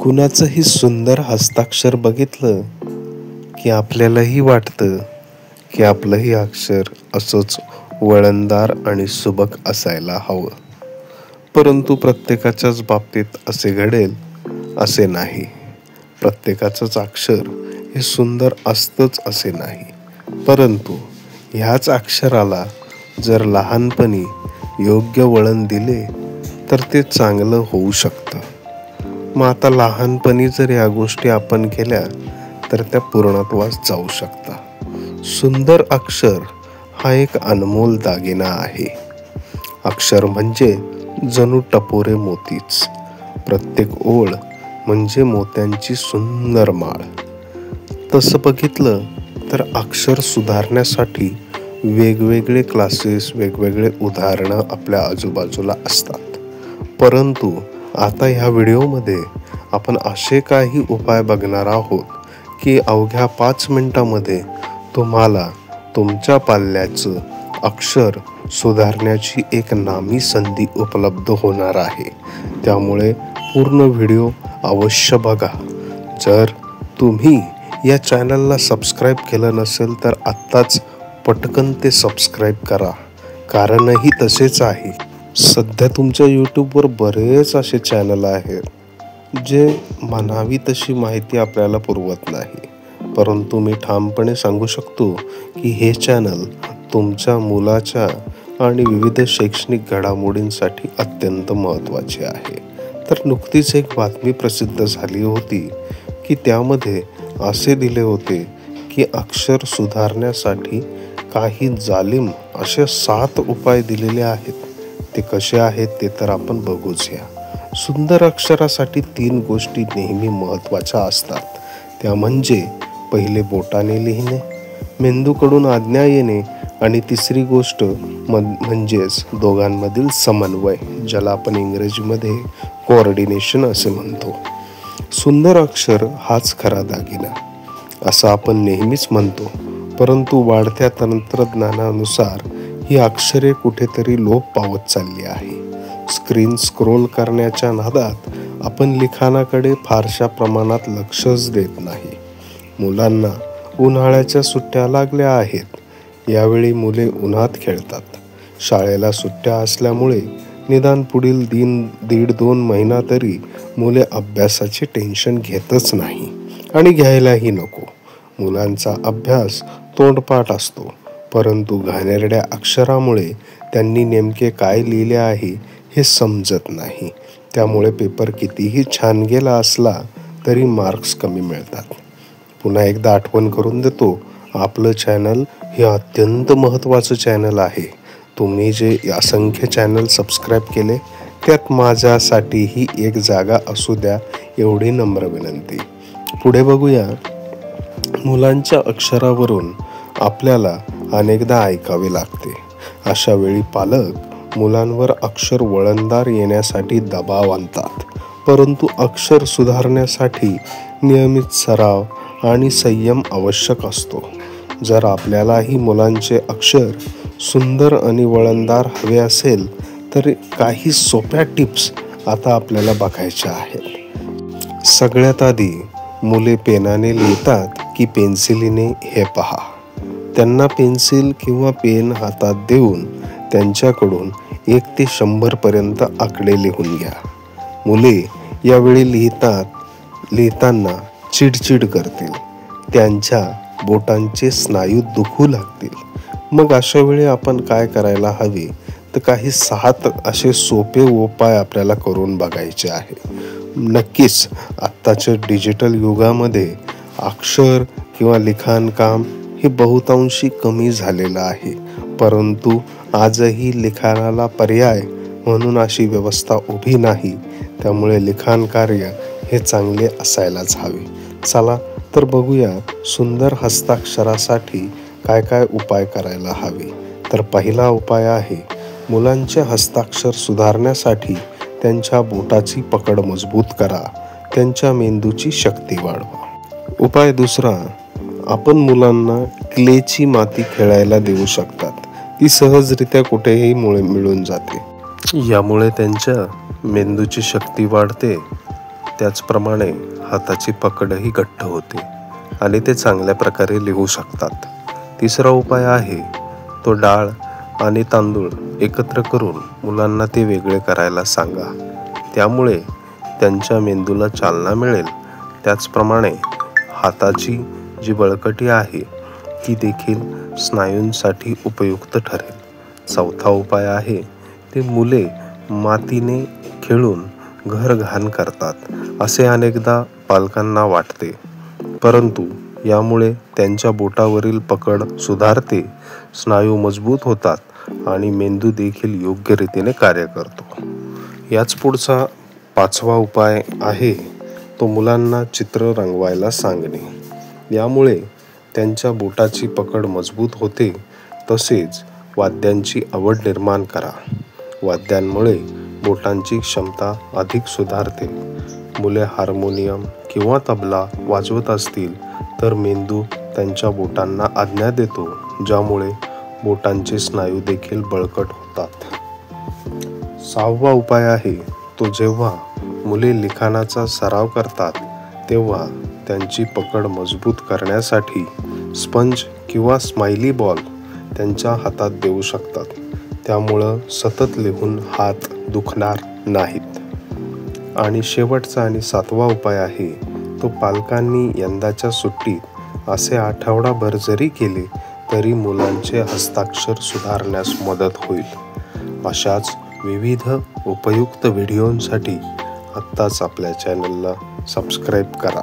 कुणाचंही सुंदर हस्ताक्षर बघितलं की आपल्यालाही वाटतं की आपलंही अक्षर असंच वळणदार आणि सुबक असायला हवं. परंतु प्रत्येकाच्याच बाबतीत असे घडेल असे नाही. प्रत्येकाचंच अक्षर हे सुंदर असतंच असे नाही. परंतु ह्याच अक्षराला जर लहानपणी योग्य वळण दिले तर ते चांगलं होऊ शकतं. मग आता लहानपणी जर या गोष्टी आपण केल्या तर त्या पूर्णत्वास जाऊ शकतात. सुंदर अक्षर हा एक अनमोल दागिना आहे. अक्षर म्हणजे जणू टपोरे मोतीच. प्रत्येक ओळ म्हणजे मोत्यांची सुंदर माळ. तसं बघितलं तर अक्षर सुधारण्यासाठी वेगवेगळे क्लासेस, वेगवेगळे उदाहरणं आपल्या आजूबाजूला असतात. परंतु आता ह्या व्हिडिओमध्ये आपण असे काही उपाय बघणार आहोत की अवघ्या 5 मिनिटांमध्ये तुम्हाला तुमच्या पाल्याचं अक्षर सुधारण्याची एक नामी संधी उपलब्ध होणार आहे. त्यामुळे पूर्ण व्हिडिओ अवश्य बघा. जर तुम्ही या चॅनलला सबस्क्राईब केलं नसेल तर आत्ताच पटकन ते सबस्क्राईब करा. कारणही तसेच आहे. सध्या तुमच्या यूट्यूबवर बरेच असे चॅनल आहेत जे म्हणावी तशी माहिती आपल्याला पुरवत नाही. परंतु मी ठामपणे सांगू शकतो की हे चॅनल तुमच्या मुलाच्या आणि विविध शैक्षणिक घडामोडींसाठी अत्यंत महत्त्वाचे आहे. तर नुकतीच एक बातमी प्रसिद्ध झाली होती की त्यामध्ये असे दिले होते की अक्षर सुधारण्यासाठी काही जालिम असे 7 उपाय दिलेले आहेत. ते कसे आहेत ते तर आपण बघूच या. सुंदर अक्षरासाठी 3 गोष्टी नेहमी महत्त्वाच्या असतात. त्या म्हणजे पहिले बोटाने लिहिणे, मेंदूकडून आज्ञा येणे आणि तिसरी गोष्ट म्हणजेच दोघांमधील समन्वय, ज्याला आपण इंग्रजीमध्ये कोऑर्डिनेशन असे म्हणतो. सुंदर अक्षर हाच खरा दागिना असं आपण नेहमीच म्हणतो. परंतु वाढत्या तंत्रज्ञानानुसार ही अक्षरे कुठेतरी लोप पावत चालली आहे. स्क्रीन स्क्रोल करण्याच्या नादात आपण लिखाणाकडे फारशा प्रमाणात लक्षच देत नाही. मुलांना उन्हाळ्याच्या सुट्ट्या लागल्या आहेत. यावेळी मुले उन्हात खेळतात. शाळेला सुट्ट्या असल्यामुळे निदान पुढील 1.5-2 महिना तरी मुले अभ्यासाचे टेन्शन घेतच नाही आणि घ्यायलाही नको. मुलांचा अभ्यास तोंडपाठ असतो. परंतु घाणेरड्या अक्षरामुळे त्यांनी नेमके काय लिहिले आहे हे समजत नाही. त्यामुळे पेपर कितीही छान गेला असला तरी मार्क्स कमी मिळतात. पुन्हा एकदा आठवण करून देतो, आपलं चॅनल हे अत्यंत महत्त्वाचं चॅनल आहे. तुम्ही जे असंख्य चॅनल सबस्क्राईब केले त्यात माझ्यासाठीही एक जागा असू द्या एवढी नम्र विनंती. पुढे बघूया. मुलांच्या अक्षरावरून आपल्याला अनेकदा ऐकावे लागते. अशा वेळी पालक मुलांवर अक्षर वळणदार येण्यासाठी दबाव आणतात. परंतु अक्षर सुधारण्यासाठी नियमित सराव आणि संयम आवश्यक असतो. जर आपल्यालाही मुलांचे अक्षर सुंदर आणि वळणदार हवे असेल तर काही सोप्या टिप्स आता आपल्याला बघायच्या आहेत. सगळ्यात आधी मुले पेनाने लिहितात की पेन्सिलीने हे पहा. त्यांना पेन्सिल किंवा पेन हातात देऊन त्यांच्याकडून 1 ते 100 पर्यंत आकडे लिहून घ्या. मुले यावेळी लिहिताना चिडचिड करतील. त्यांच्या बोटांचे स्नायू दुखू लागतील. मग अशा वेळी आपण काय करायला हवे तर काही 7 असे सोपे उपाय आपल्याला करून बघायचे आहे. नक्कीच आत्ताच्या डिजिटल युगामध्ये अक्षर किंवा लिखाणकाम हे बहुतांशी कमी झालेलं आहे. परंतु आजही लिखाणाला पर्याय म्हणून अशी व्यवस्था उभी नाही. त्यामुळे लिखाण कार्य हे चांगले असायलाच हवे. चला तर बघूया सुंदर हस्ताक्षरासाठी काय काय उपाय करायला हवे. तर पहिला उपाय आहे मुलांचे हस्ताक्षर सुधारण्यासाठी त्यांच्या बोटाची पकड मजबूत करा. त्यांच्या मेंदूची शक्ती वाढवा. उपाय दुसरा, आपण मुलांना क्लेची माती खेळायला देऊ शकतात. ती सहजरित्या कुठेही मिळून जाते. यामुळे त्यांच्या मेंदूची शक्ती वाढते त्याचप्रमाणे हाताची पकडही घट्ट होते आणि ते चांगल्या प्रकारे लिहू शकतात. तिसरा उपाय आहे तो डाळ आणि तांदूळ एकत्र करून मुलांना ते वेगळे करायला सांगा. त्यामुळे त्यांच्या मेंदूला चालना मिळेल. त्याचप्रमाणे हाताची जी बळकटी आहे ती देखील स्नायूंसाठी उपयुक्त ठरेल. चौथा उपाय आहे ते मुले मातीने खेळून घर घाण करतात असे अनेकदा पालकांना वाटते, परंतु यामुळे त्यांच्या बोटावरील पकड सुधारते, स्नायू मजबूत होतात आणि मेंदू देखील योग्य रीतीने कार्य करतो. याच पुढचा 5वा उपाय आहे तो मुलांना चित्र रंगवायला सांगणे. यामुळे त्यांच्या बोटाची पकड मजबूत होते. तसेच वाद्यांची आवड निर्माण करा. वाद्यांमुळे बोटांची क्षमता अधिक सुधारते. मुले हार्मोनियम किंवा तबला वाजवत असतील तर मेंदू त्यांच्या बोटांना आज्ञा देतो, ज्यामुळे बोटांचे स्नायू देखील बळकट होतात. 6वा उपाय आहे तो जेव्हा मुले लिखाणाचा सराव करतात तेव्हा त्यांची पकड मजबूत करण्यासाठी स्पंज किंवा स्माइली बॉल त्यांच्या हातात देऊ शकतात. त्यामुळं सतत लिहून हात दुखणार नाहीत. आणि शेवटचा आणि 7वा उपाय आहे तो पालकांनी यंदाच्या सुट्टीत असे आठवडाभर जरी केले तरी मुलांचे हस्ताक्षर सुधारण्यास मदत होईल. अशाच विविध उपयुक्त व्हिडिओंसाठी आत्ताच आपल्या चॅनलला सबस्क्राईब करा.